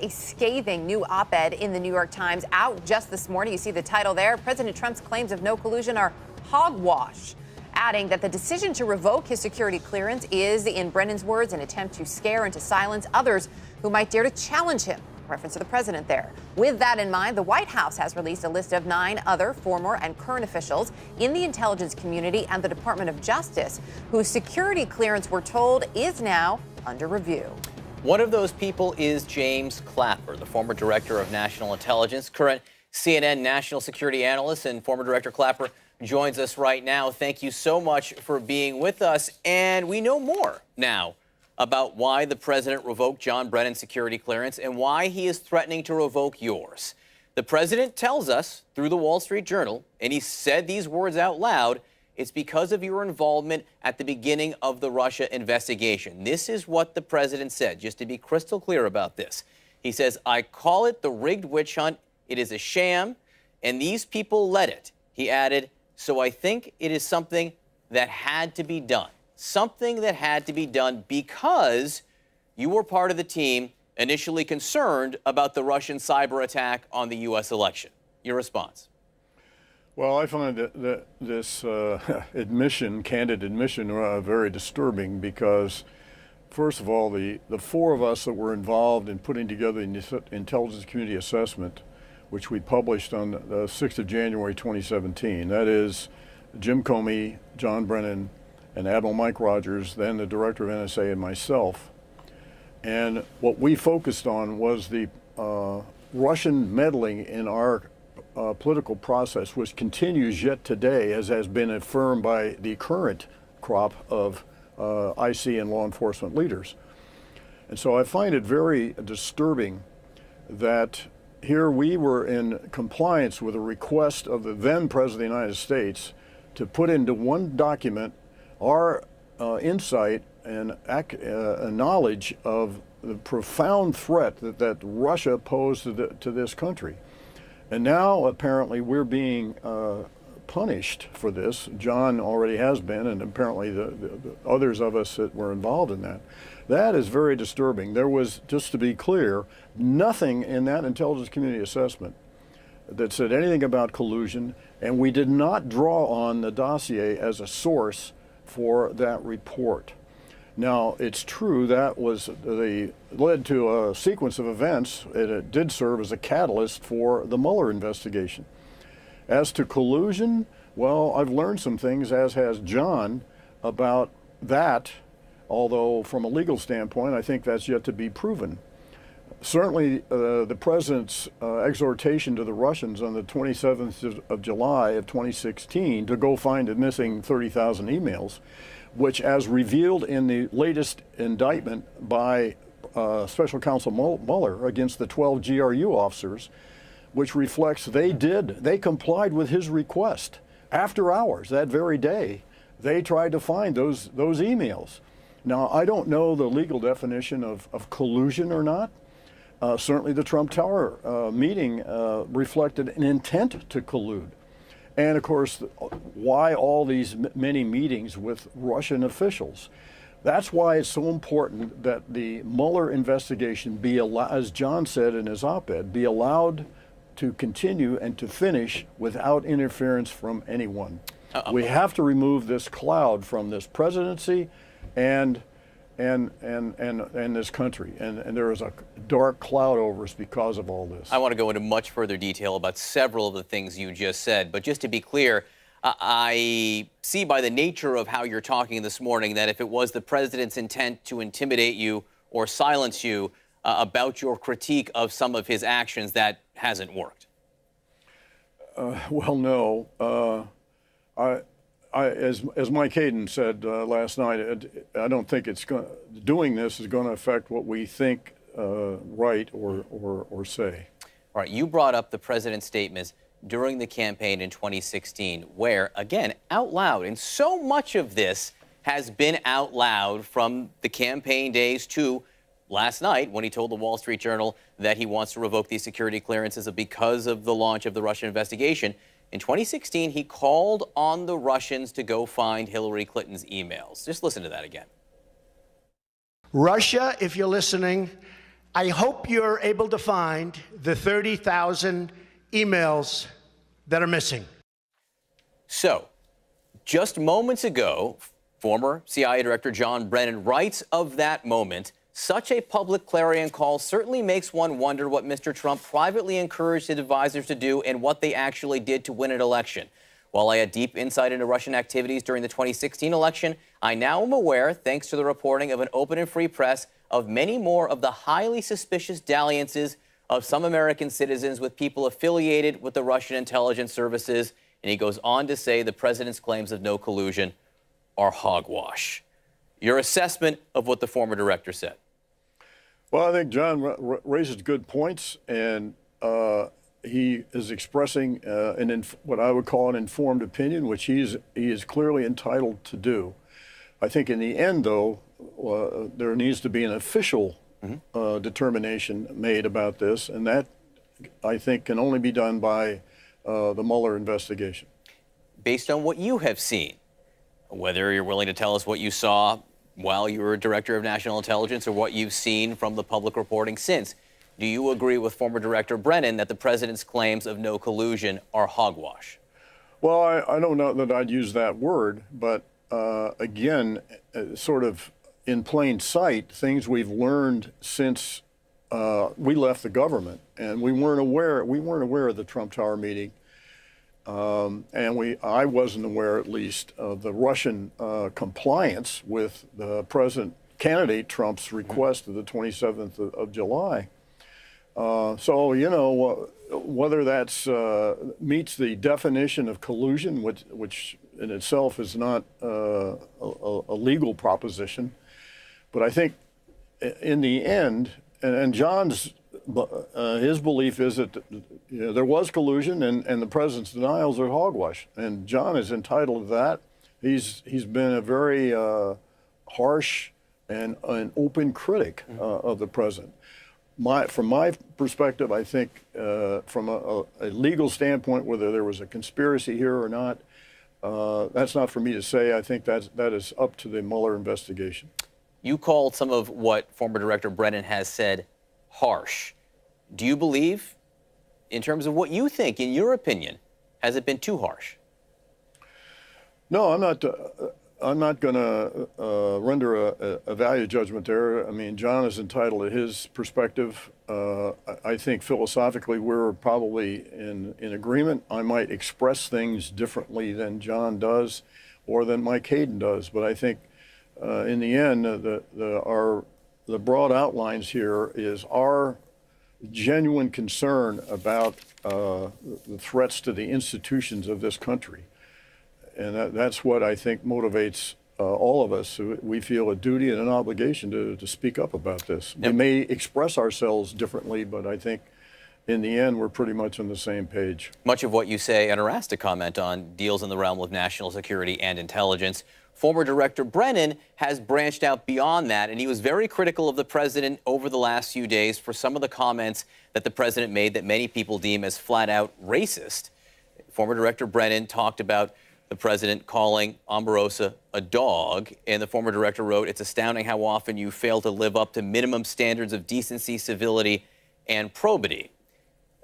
a scathing new op-ed in the New York Times out just this morning. You see the title there. President Trump's claims of no collusion are hogwash, adding that the decision to revoke his security clearance is, in Brennan's words, an attempt to scare into silence others who might dare to challenge him. Reference to the president there. With that in mind, the White House has released a list of 9 other former and current officials in the intelligence community and the Department of Justice whose security clearance, we're told, is now under review. One of those people is James Clapper, the former director of national intelligence, current CNN national security analyst, and former Director Clapper joins us right now. Thank you so much for being with us. And we know more now about why the president revoked John Brennan's security clearance and why he is threatening to revoke yours. The president tells us through the Wall Street Journal, and he said these words out loud, it's because of your involvement at the beginning of the Russia investigation. This is what the president said, just to be crystal clear about this. He says, I call it the rigged witch hunt. It is a sham, and these people led it. He added, so I think it is something that had to be done. Something that had to be done because you were part of the team initially concerned about the Russian cyber attack on the U.S. election. Your response? Well, I find that this candid admission, very disturbing because, first of all, the 4 of us that were involved in putting together the intelligence community assessment, which we published on the 6th of January 2017, that is Jim Comey, John Brennan, and Admiral Mike Rogers, then the director of NSA, and myself. And what we focused on was the Russian meddling in our political process, which continues yet today, as has been affirmed by the current crop of IC and law enforcement leaders. And so I find it very disturbing that here we were in compliance with a request of the then President of the United States to put into one document our insight and knowledge of the profound threat that Russia posed to this country. And now apparently we're being punished for this. John already has been, and apparently the others of us that were involved in that. That is very disturbing. There was, just to be clear, nothing in that intelligence community assessment that said anything about collusion, and we did not draw on the dossier as a source for that report. Now, it's true that led to a sequence of events. It did serve as a catalyst for the Mueller investigation. As to collusion, well, I've learned some things, as has John, about that, although from a legal standpoint, I think that's yet to be proven. Certainly, the president's exhortation to the Russians on the 27th of July of 2016 to go find the missing 30,000 emails, which, as revealed in the latest indictment by Special Counsel Mueller against the 12 GRU officers, which reflects they complied with his request. After hours, that very day, they tried to find those emails. Now, I don't know the legal definition of collusion or not. Certainly the Trump Tower meeting reflected an intent to collude. And of course, why all these many meetings with Russian officials? That's why it's so important that the Mueller investigation be allowed, as John said in his op-ed, be allowed to continue and to finish without interference from anyone. We have to remove this cloud from this presidency and this country, and there is a dark cloud over us because of all this. I want to go into much further detail about several of the things you just said, but just to be clear, I see by the nature of how you're talking this morning that if it was the president's intent to intimidate you or silence you about your critique of some of his actions, that hasn't worked. Well, no. As Mike Hayden said last night, I don't think doing this is going to affect what we think, write, or say. All right, you brought up the president's statements during the campaign in 2016, where, again, out loud, and so much of this has been out loud from the campaign days to last night when he told the Wall Street Journal that he wants to revoke these security clearances because of the launch of the Russian investigation. In 2016, he called on the Russians to go find Hillary Clinton's emails. Just listen to that again. Russia, if you're listening, I hope you're able to find the 30,000 emails that are missing. So, just moments ago, former CIA Director John Brennan writes of that moment, such a public clarion call certainly makes one wonder what Mr. Trump privately encouraged his advisors to do and what they actually did to win an election. While I had deep insight into Russian activities during the 2016 election, I now am aware, thanks to the reporting of an open and free press, of many more of the highly suspicious dalliances of some American citizens with people affiliated with the Russian intelligence services. And he goes on to say the president's claims of no collusion are hogwash. Your assessment of what the former director said? Well, I think John raises good points, and he is expressing what I would call an informed opinion, which he is clearly entitled to do. I think in the end, though, there needs to be an official determination made about this, and that, I think, can only be done by the Mueller investigation. Based on what you have seen, whether you're willing to tell us what you saw while you were Director of National Intelligence or what you've seen from the public reporting since, do you agree with former Director Brennan that the president's claims of no collusion are hogwash? Well, I don't know that I'd use that word, but again, sort of in plain sight, things we've learned since we left the government, and we weren't aware of the Trump Tower meeting, and I wasn't aware, at least, of the Russian compliance with the candidate Trump's request of the 27th of July. So, you know, whether that's meets the definition of collusion, which in itself is not a legal proposition, but I think in the end, and John's his belief is that there was collusion, and the president's denials are hogwash, and John is entitled to that. He's been a very harsh and an open critic of the president. From my perspective, I think from a legal standpoint, whether there was a conspiracy here or not, that's not for me to say. I think that is up to the Mueller investigation. You called some of what former Director Brennan has said harsh. Do you believe, in terms of what you think, in your opinion, has it been too harsh? No, I'm not going to render a value judgment there. I mean, John is entitled to his perspective. I think philosophically we're probably in agreement. I might express things differently than John does or than Mike Hayden does, but I think in the end, the broad outlines here is our genuine concern about the threats to the institutions of this country. And that's what I think motivates all of us. We feel a duty and an obligation to speak up about this. Yep. We may express ourselves differently, but I think in the end, we're pretty much on the same page. Much of what you say and are asked to comment on deals in the realm of national security and intelligence. Former Director Brennan has branched out beyond that, and he was very critical of the president over the last few days for some of the comments that the president made that many people deem as flat-out racist. Former Director Brennan talked about the president calling Omarosa a dog, and the former director wrote, "It's astounding how often you fail to live up to minimum standards of decency, civility, and probity."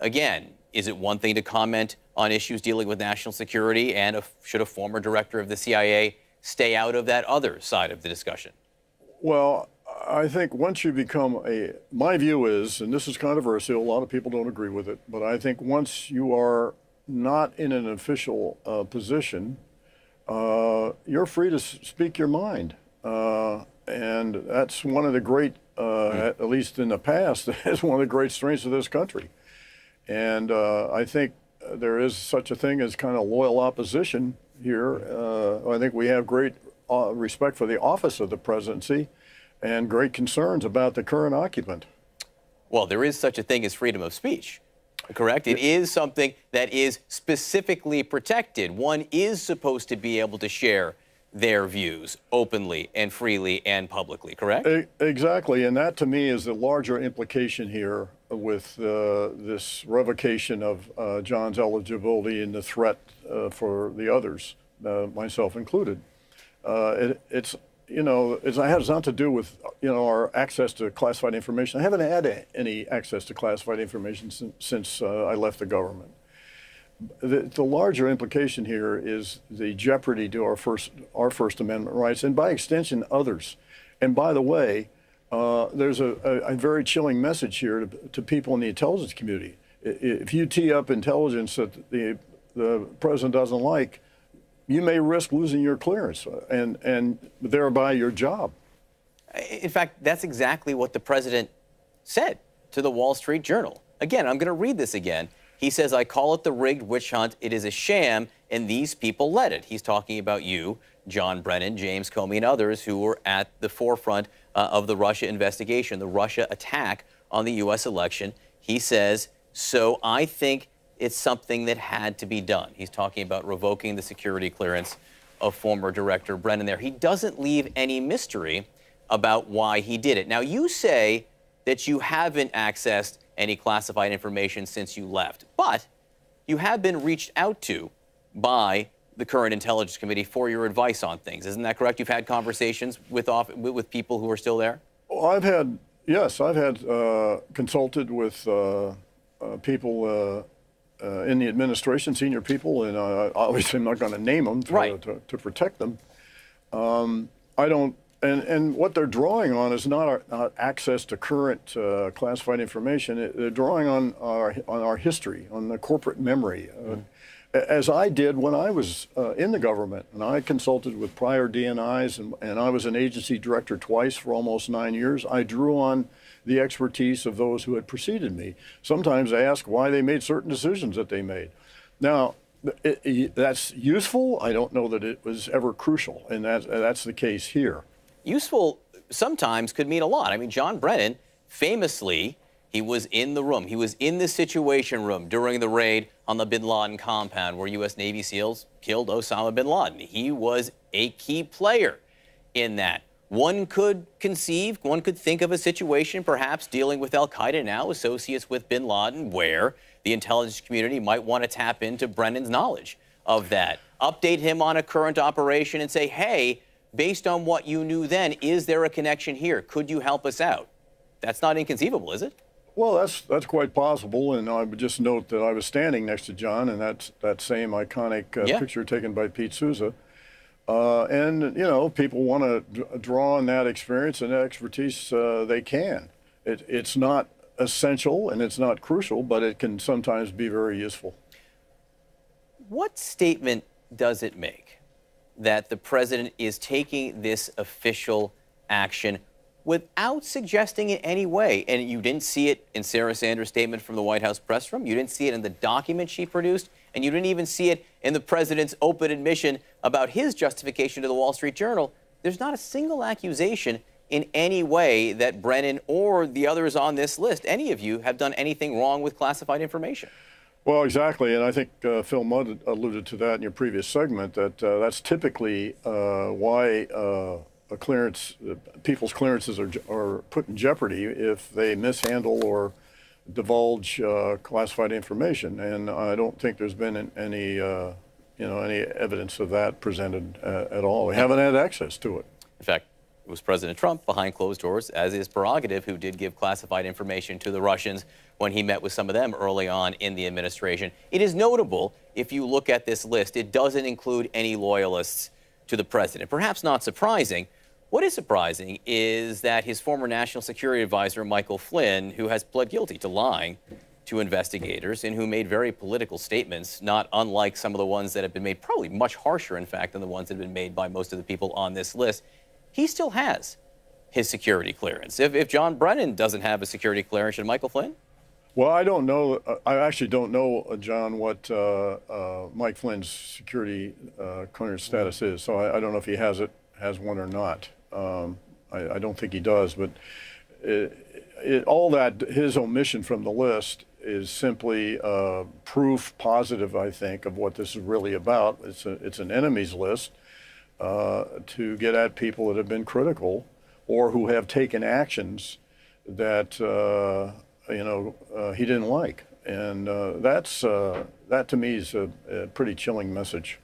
Again, is it one thing to comment on issues dealing with national security, and should a former director of the CIA stay out of that other side of the discussion? Well, I think once you become my view is, and this is controversial, a lot of people don't agree with it, but I think once you are not in an official position, you're free to speak your mind. And that's one of the great, at least in the past, is one of the great strengths of this country. And I think there is such a thing as kind of loyal opposition here. I think we have great respect for the office of the presidency and great concerns about the current occupant. Well, there is such a thing as freedom of speech, correct? It is something that is specifically protected. One is supposed to be able to share their views openly and freely and publicly, correct? Exactly, and that to me is the larger implication here with this revocation of John's eligibility and the threat for the others, myself included. It's it has not to do with, our access to classified information. I haven't had any access to classified information since I left the government. The larger implication here is the jeopardy to our First Amendment rights, and by extension, others. And by the way, there's a very chilling message here to people in the intelligence community. If you tee up intelligence that the president doesn't like, you may risk losing your clearance and thereby your job. In fact, that's exactly what the president said to the Wall Street Journal. Again, I'm going to read this again. He says, "I call it the rigged witch hunt. It is a sham, and these people led it." He's talking about you, John Brennan, James Comey, and others who were at the forefront of the Russia investigation, the Russia attack on the U.S. election. He says, "So I think it's something that had to be done." He's talking about revoking the security clearance of former Director Brennan there. He doesn't leave any mystery about why he did it. Now, you say that you haven't accessed any classified information since you left, but you have been reached out to by the current Intelligence Committee for your advice on things. Isn't that correct? You've had conversations with people who are still there? Well, I've had consulted with people in the administration, senior people, and obviously I'm not going to name them to protect them. I don't, and what they're drawing on is not our access to current classified information. They're drawing on our history, on the corporate memory, as I did when I was in the government, and I consulted with prior DNIs, and I was an agency director twice for almost 9 years. I drew on the expertise of those who had preceded me. Sometimes I ask why they made certain decisions that they made. Now, that's useful. I don't know that it was ever crucial, and that's the case here. Useful sometimes could mean a lot. I mean, John Brennan, famously, he was in the room. He was in the Situation Room during the raid on the bin Laden compound where U.S. Navy SEALs killed Osama bin Laden. He was a key player in that. One could think of a situation perhaps dealing with al-Qaeda now, associates with bin Laden, where the intelligence community might want to tap into Brennan's knowledge of that. Update him on a current operation and say, hey, based on what you knew then, is there a connection here? Could you help us out? That's not inconceivable, is it? Well, that's quite possible, and I would just note that I was standing next to John, and that's that same iconic picture taken by Pete Souza. And, people want to draw on that experience and expertise they can. It's not essential and it's not crucial, but it can sometimes be very useful. What statement does it make that the president is taking this official action without suggesting in any way, and you didn't see it in Sarah Sanders' statement from the White House press room, you didn't see it in the document she produced, and you didn't even see it in the president's open admission about his justification to the Wall Street Journal? There's not a single accusation in any way that Brennan or the others on this list, any of you, have done anything wrong with classified information. Well, exactly, and I think Phil Mudd alluded to that in your previous segment, that that's typically why people's clearances are put in jeopardy if they mishandle or divulge classified information, and I don't think there's been any evidence of that presented at all. We haven't had access to it. In fact, it was President Trump, behind closed doors, as is prerogative, who did give classified information to the Russians when he met with some of them early on in the administration. It is notable, if you look at this list, it doesn't include any loyalists to the president. Perhaps not surprising. What is surprising is that his former national security advisor, Michael Flynn, who has pled guilty to lying to investigators and who made very political statements, not unlike some of the ones that have been made, probably much harsher, in fact, than the ones that have been made by most of the people on this list, he still has his security clearance. If John Brennan doesn't have a security clearance, should Michael Flynn? Well, I don't know. I actually don't know, John, what Mike Flynn's security clearance status is. So I don't know if he has one or not. I don't think he does. But all that, his omission from the list is simply proof positive, I think, of what this is really about. It's an enemies list to get at people that have been critical or who have taken actions that he didn't like, and that to me is a pretty chilling message.